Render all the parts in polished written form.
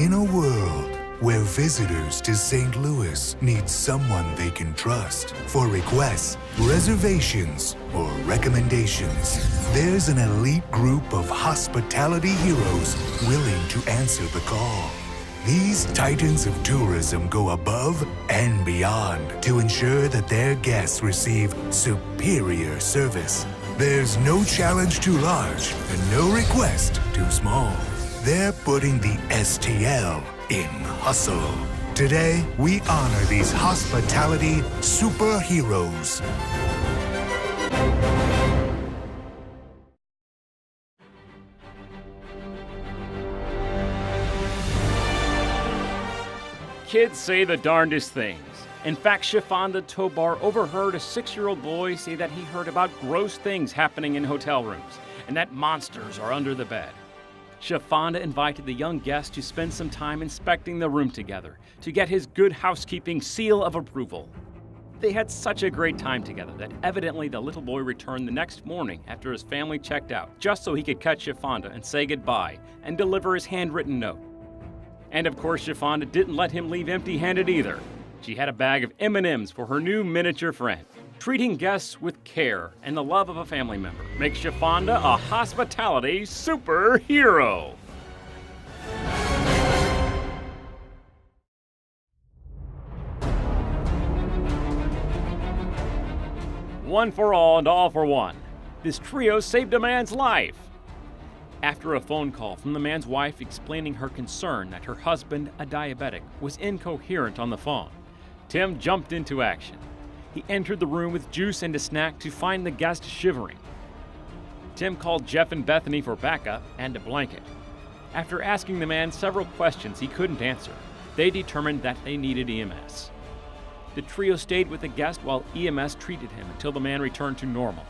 In a world where visitors to St. Louis need someone they can trust for requests, reservations, or recommendations, there's an elite group of hospitality heroes willing to answer the call. These titans of tourism go above and beyond to ensure that their guests receive superior service. There's no challenge too large and no request too small. They're putting the STL in hustle. Today, we honor these hospitality superheroes. Kids say the darndest things. In fact, Shafanda Tobar overheard a 6-year-old boy say that he heard about gross things happening in hotel rooms and that monsters are under the bed. Shafanda invited the young guest to spend some time inspecting the room together to get his good housekeeping seal of approval. They had such a great time together that evidently the little boy returned the next morning after his family checked out, just so he could catch Shafanda and say goodbye and deliver his handwritten note. And of course, Shafanda didn't let him leave empty-handed either. She had a bag of M&Ms for her new miniature friend. Treating guests with care and the love of a family member makes Shafanda a hospitality superhero. One for all and all for one. This trio saved a man's life. After a phone call from the man's wife explaining her concern that her husband, a diabetic, was incoherent on the phone, Tim jumped into action. He entered the room with juice and a snack to find the guest shivering. Tim called Jeff and Bethany for backup and a blanket. After asking the man several questions he couldn't answer, they determined that they needed EMS. The trio stayed with the guest while EMS treated him until the man returned to normal.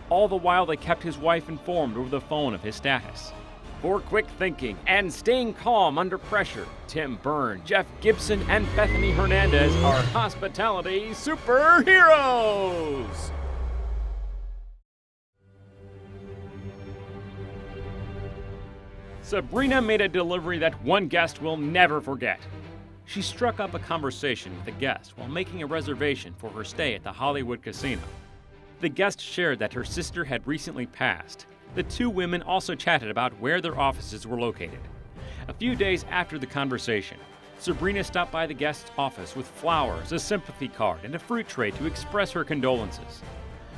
All the while, they kept his wife informed over the phone of his status. For quick thinking and staying calm under pressure, Tim Byrne, Jeff Gibson, and Bethany Hernandez are hospitality superheroes! Sabrina made a delivery that one guest will never forget. She struck up a conversation with a guest while making a reservation for her stay at the Hollywood Casino. The guest shared that her sister had recently passed. The two women also chatted about where their offices were located. A few days after the conversation, Sabrina stopped by the guest's office with flowers, a sympathy card, and a fruit tray to express her condolences.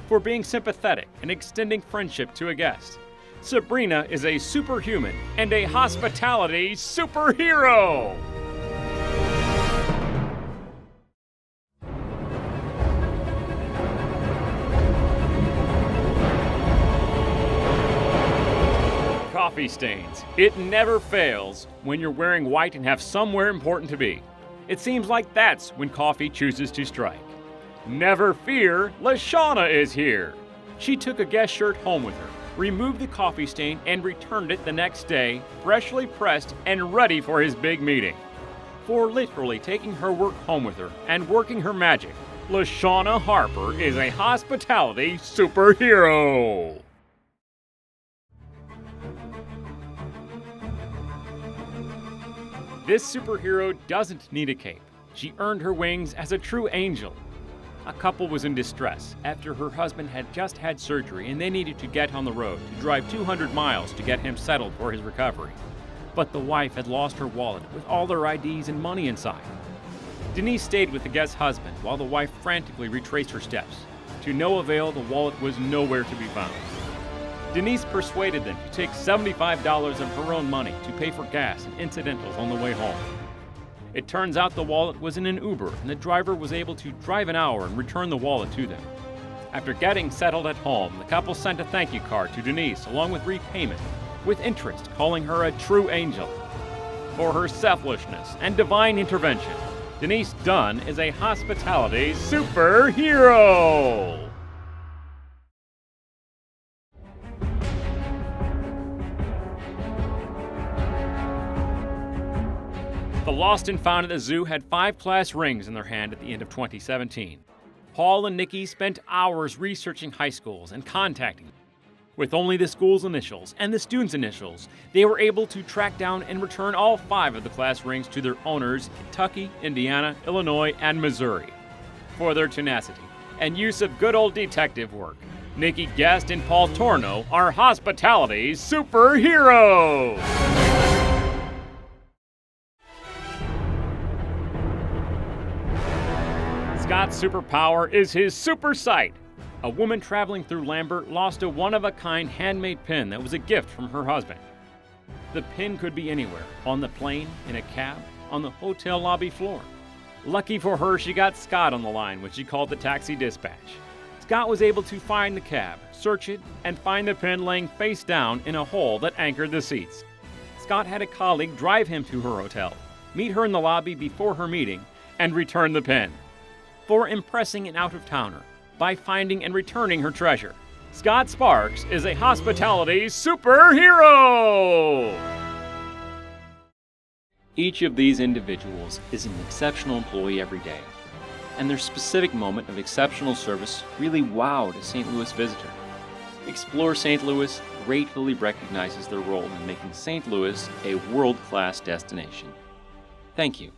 For being sympathetic and extending friendship to a guest, Sabrina is a superhuman and a hospitality superhero! Coffee stains. It never fails when you're wearing white and have somewhere important to be. It seems like that's when coffee chooses to strike. Never fear, LaShawna is here. She took a guest shirt home with her, removed the coffee stain, and returned it the next day, freshly pressed and ready for his big meeting. For literally taking her work home with her and working her magic, LaShawna Harper is a hospitality superhero. This superhero doesn't need a cape. She earned her wings as a true angel. A couple was in distress after her husband had just had surgery and they needed to get on the road to drive 200 miles to get him settled for his recovery. But the wife had lost her wallet with all their IDs and money inside. Denise stayed with the guest's husband while the wife frantically retraced her steps. To no avail, the wallet was nowhere to be found. Denise persuaded them to take $75 of her own money to pay for gas and incidentals on the way home. It turns out the wallet was in an Uber, and the driver was able to drive an hour and return the wallet to them. After getting settled at home, the couple sent a thank you card to Denise along with repayment, with interest calling her a true angel. For her selflessness and divine intervention, Denise Dunn is a hospitality superhero! The lost and found at the zoo had 5 class rings in their hand at the end of 2017. Paul and Nikki spent hours researching high schools and contacting them. With only the school's initials and the students' initials, they were able to track down and return all 5 of the class rings to their owners in Kentucky, Indiana, Illinois, and Missouri. For their tenacity and use of good old detective work, Nikki Guest and Paul Torno are hospitality superheroes! Scott's superpower is his super sight. A woman traveling through Lambert lost a one-of-a-kind handmade pin that was a gift from her husband. The pin could be anywhere, on the plane, in a cab, on the hotel lobby floor. Lucky for her, she got Scott on the line when she called the taxi dispatch. Scott was able to find the cab, search it, and find the pin laying face down in a hole that anchored the seats. Scott had a colleague drive him to her hotel, meet her in the lobby before her meeting, and return the pin. For impressing an out-of-towner by finding and returning her treasure, Scott Sparks is a hospitality superhero! Each of these individuals is an exceptional employee every day, and their specific moment of exceptional service really wowed a St. Louis visitor. Explore St. Louis gratefully recognizes their role in making St. Louis a world-class destination. Thank you.